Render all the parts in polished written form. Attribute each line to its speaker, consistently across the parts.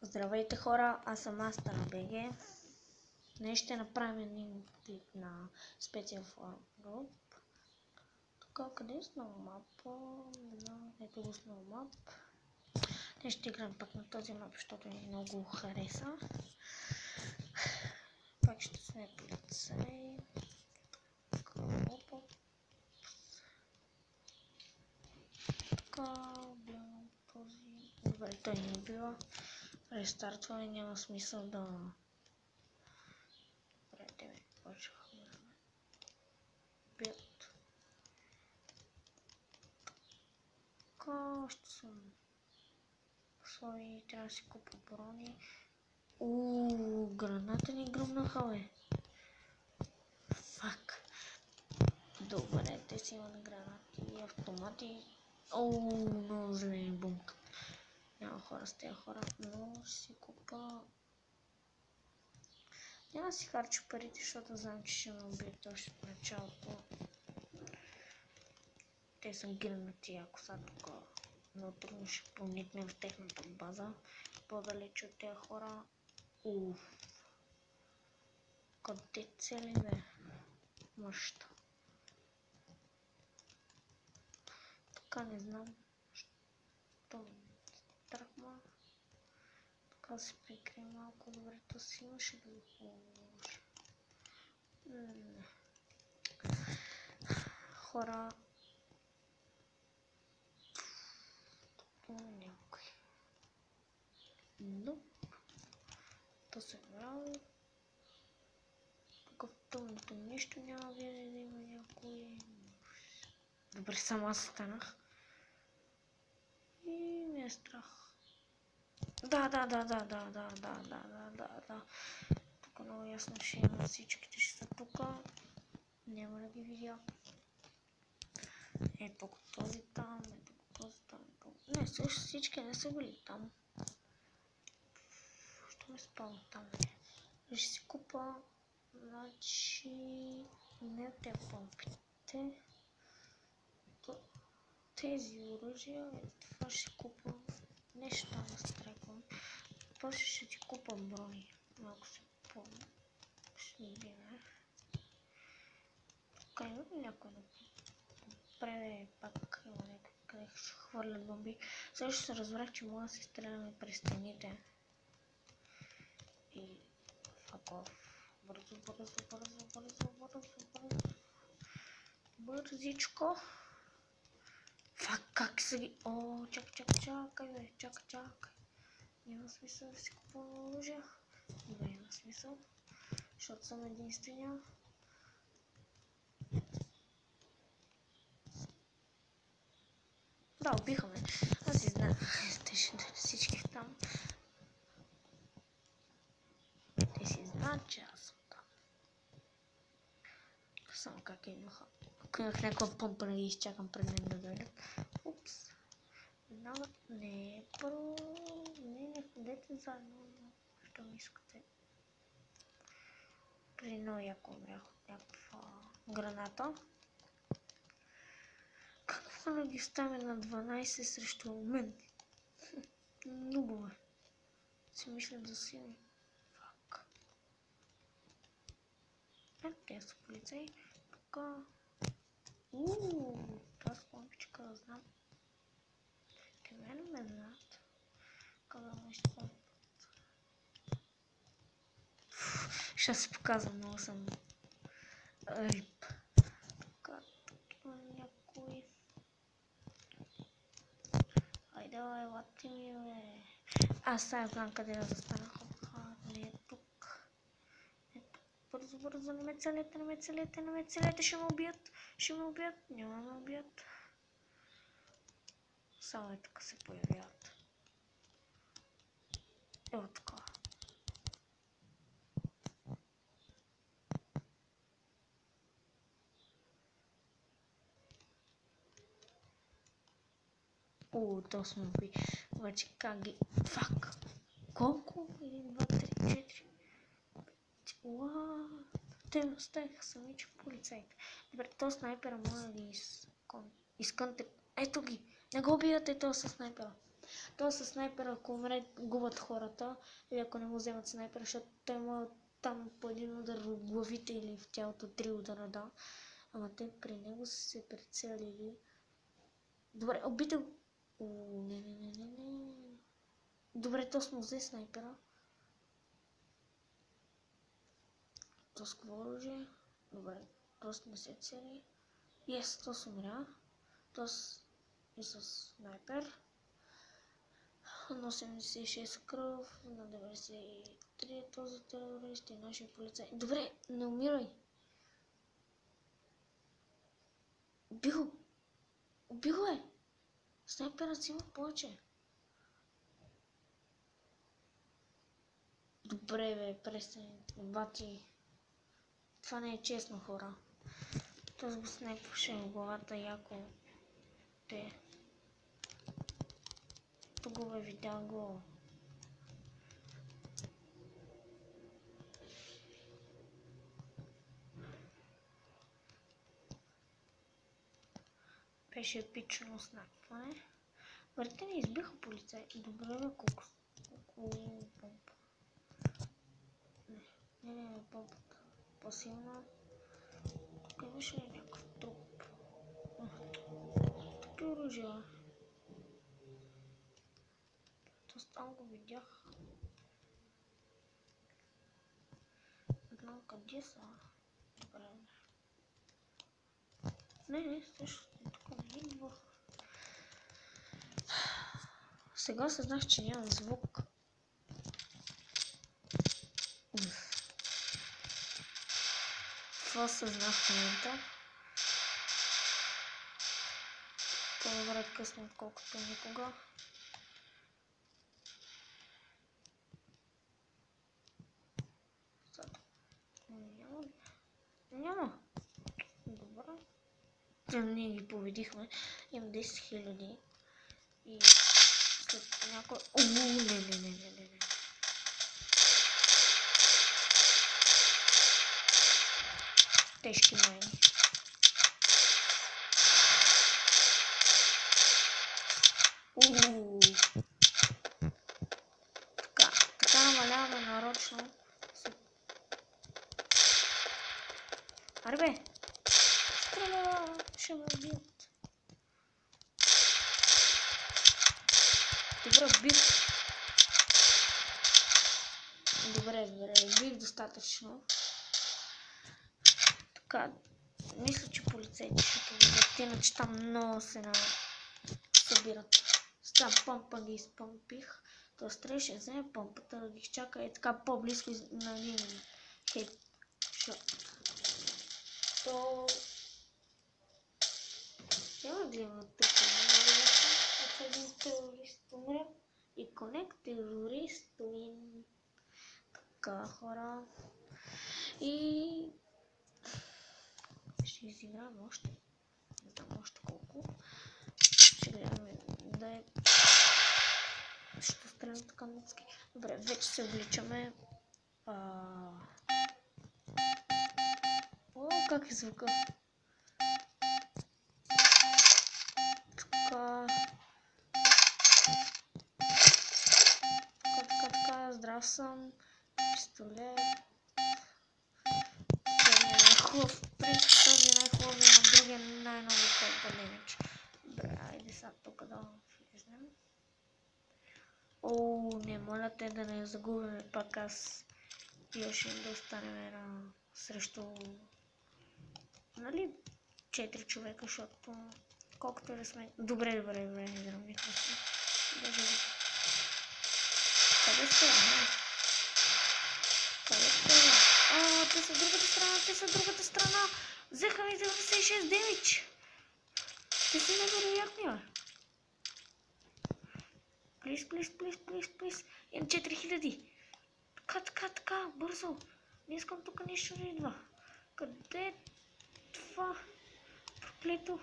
Speaker 1: Здравейте хора, аз съм AstraBG. Днес ще направим един клип на Special Forum Group. Тук къде е Snow Map? Не знам, ето го Snow Map. Днес ще играем пак на този мап, защото ми много хареса. Пак ще сме полицай. Така, гледам този. Добре, той не убива. Рестартване, няма смисъл да... Добре, те ме почваха да ме бият. Така, ще съм... Слой, трябва да си купа брони. Граната ни гръмнаха, бе. Фак. Добре, те си имат гранати, автомати. Много зле ми бумкат. Няма хора с тези хора, но ще си купа... Няма да си харча парите, защото знам, че ще ме убият още в началото. Те са гръмнати, ако са тук много трудно ще проникнем в техната база. По-далече от тези хора. Къде цели, бе? Мъща. Така не знам. Що ме тръгна. Така се прикрия малко. Добре, то си имаше да го положа. Хора. Някой. Но. То се прави. Тук в тъмното нищо няма вие да има някой. Добре, сама се станах. И ми е страх. Да. Тук много ясно ще има, всичките ще са тук. Няма да ги видя. Ето го този там, ето го този там. Не, също всички не са били там. Що ме спало там? Ще си купа, значи, не те помпите. Тези оръжия, това ще си купа. Нещо там да стреквам. После ще ти купа брони. Малко се помня. Ще видим. Тук има ли някой да преде пак има някой, къде ще хвърлят бомби. Също се разбрах, че мога да се стреляме през стените. И факов. Бързо. Бързичко. Фак, как са ги... Чакай, бе, чакай. Няма смисъл да си купувам оръжия. Добре, има смисъл. Защото съм единствения. Да, убихаме. Аз си знаех. Те ще дадат всички там. Те си знаят, че аз съм там. Само как имаха. Ако имах някаква помпа, да ги изчакам пред мен да дойдат. Упс. Веднага. Не, първо. Не ходете заедно. Що ми искате? Преди много яко умрях от някаква граната. Какво да ги ставя на 12 срещу мен? Много е. Си мислят за сили. Фак. Ето те са полицаи. Така. Това с лампичка да знам. Те мене ме знаят. Как да ме изпълнят. Ще се показвам, много съм рип. Така, тук има някой. Айде, елате ми, бе. Аз сега знам къде да застана. Не е тук. Бързо, не ме целете, ще ме убият. Няма да ме убият. Само е тук се появяват. Ево така. То сме уби. Обаче как ги... Фак! Колко? 1, 2, 3, 4. Те ме оставиха самичък полицайите. Добре, то снайпера може да ги изкънте. Ето ги! Не го убивате то със снайпера. То със снайпера, ако умре, губят хората, или ако не му вземат снайпера, защото той има там по един удар в главите или в тялото 3 удара, да. Ама те при него са се прицелили. Добре, убител. Не. Добре, то сме взе снайпера. То с какво оръжие? Добре, то не се цели. Yes, то с умря. То и с снайпер. На 86 кръв, на 93 този терорист и нашия полицай. Добре, не умирай. Убил е. Снайперът си има повече. Добре бе, престани. Бати. Това не е честно, хора. Този го снайпваше в главата яко. Те. Тук бе, видя го. Беше епично снайпване. Върте не избиха полицай. Добре бе, колко помпа. Не, помпата. По-силна. Тук имаше ли някакъв труп? Тук е оръжие. Тоест там го видях. Не знам къде са. Добре. Не, също тук не идвах. Сега съзнах, че няма звук. Това съзнах в момента. По-добре късно, отколкото никога. Няма. Добре. Ние ги победихме. Имам 10 000. И след някой... Не. Тежки майни. Така намаляваме нарочно. Аре бе! Стреля! Ще ме убият. Добре, убих достатъчно. Така, мисля, че полицейите ще победят, иначе там много се събират. С тази помпа ги изпомпих. Тоест трябваше да вземе помпата, да ги изчака и така по-близко на един хедшот. То... Няма да има тук, ако един терорист умре и Connect терорист win. Така, хора. И... ще изиграем още. Не знам още колко. Ще гледаме да е... Ще стрелям така носки. Добре, вече се обличаме. О, как е звука? Така, здрав съм. Пистолет. Хубав. Принцип този най-хубав е на другия най-нови който демидж. Добре, айде сега тук да влезнем. Не, моля те да не загубим пак аз и още да останем срещу, нали, 4 човека, защото колкото да сме... Добре, изравнихме се. Къде сте? Те са другата страна. Взеха ми 96 демидж. Те са невероятни, бе. Плиз. Имам 4000. Така, бързо. Не искам тук нищо да идва. Къде е това? Проклето.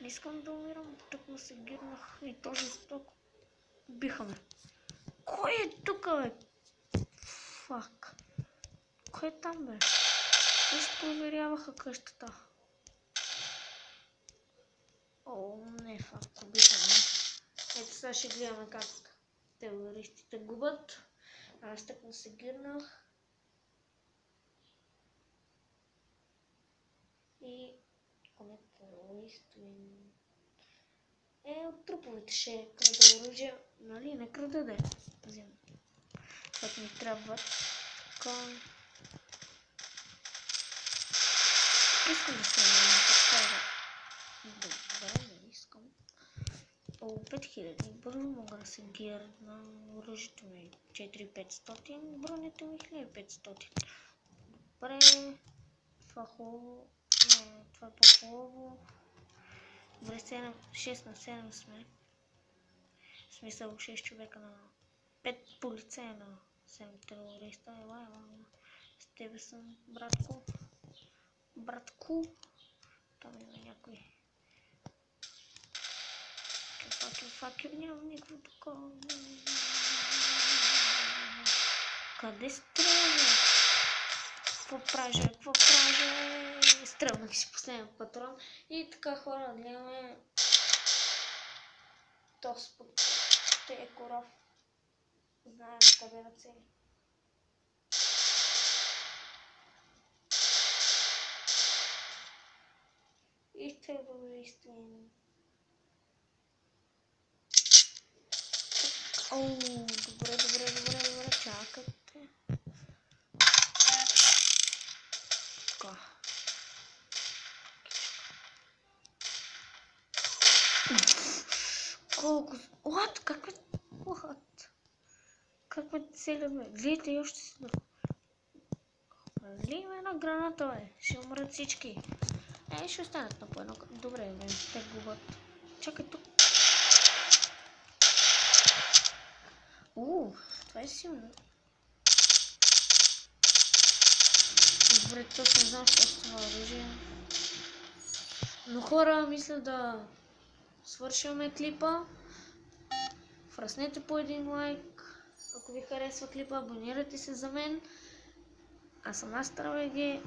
Speaker 1: Не искам да умирам. Тук му се гирнах и този сток. Биха ме. Кой е тук, бе? Фак. Кой е там, бе? Нещо проверяваха къщата. Не, фак, убиха ме. Ето сега ще гледаме как терористите губят. Аз тъкно се гирнах. И коне терорист от труповете ще крада оръжие. Нали? Не крада да взема. Защото ми трябват. Така. Искам да стреля така. Добре, не искам. О, 5000. Бързо мога да се гирна. Оръжието ми 4500. Бронето ми 1500. Добре. Това хубаво. Не, това е по-хубаво. Добре, 6 на 7 сме. В смисъл 6 човека на 5 полицея на 7 терориста. Ела. С тебе съм, братко. Там има някой. Факел, нямам никакво такова. Къде стреля? Какво правя? Стрелнах си последен патрон. И така, хора, гледаме този път. Те е коров. Знаем къде да цели. И терористи. Оу, добре, чакайте. Така. Колко... What? Как ме целят, бе? Гледайте, и още си да... Разли има една граната, бе. Ще умрат всички. Ще останат на по едно. Добре, бе. Те губят. Чакай тук. Това е силно. Добре, точно знам, що с това оръжие. Но хора, мисля да свършваме клипа. Фръснете по един лайк. Ако ви харесва клипа, абонирайте се за мен. Аз съм AstraBG.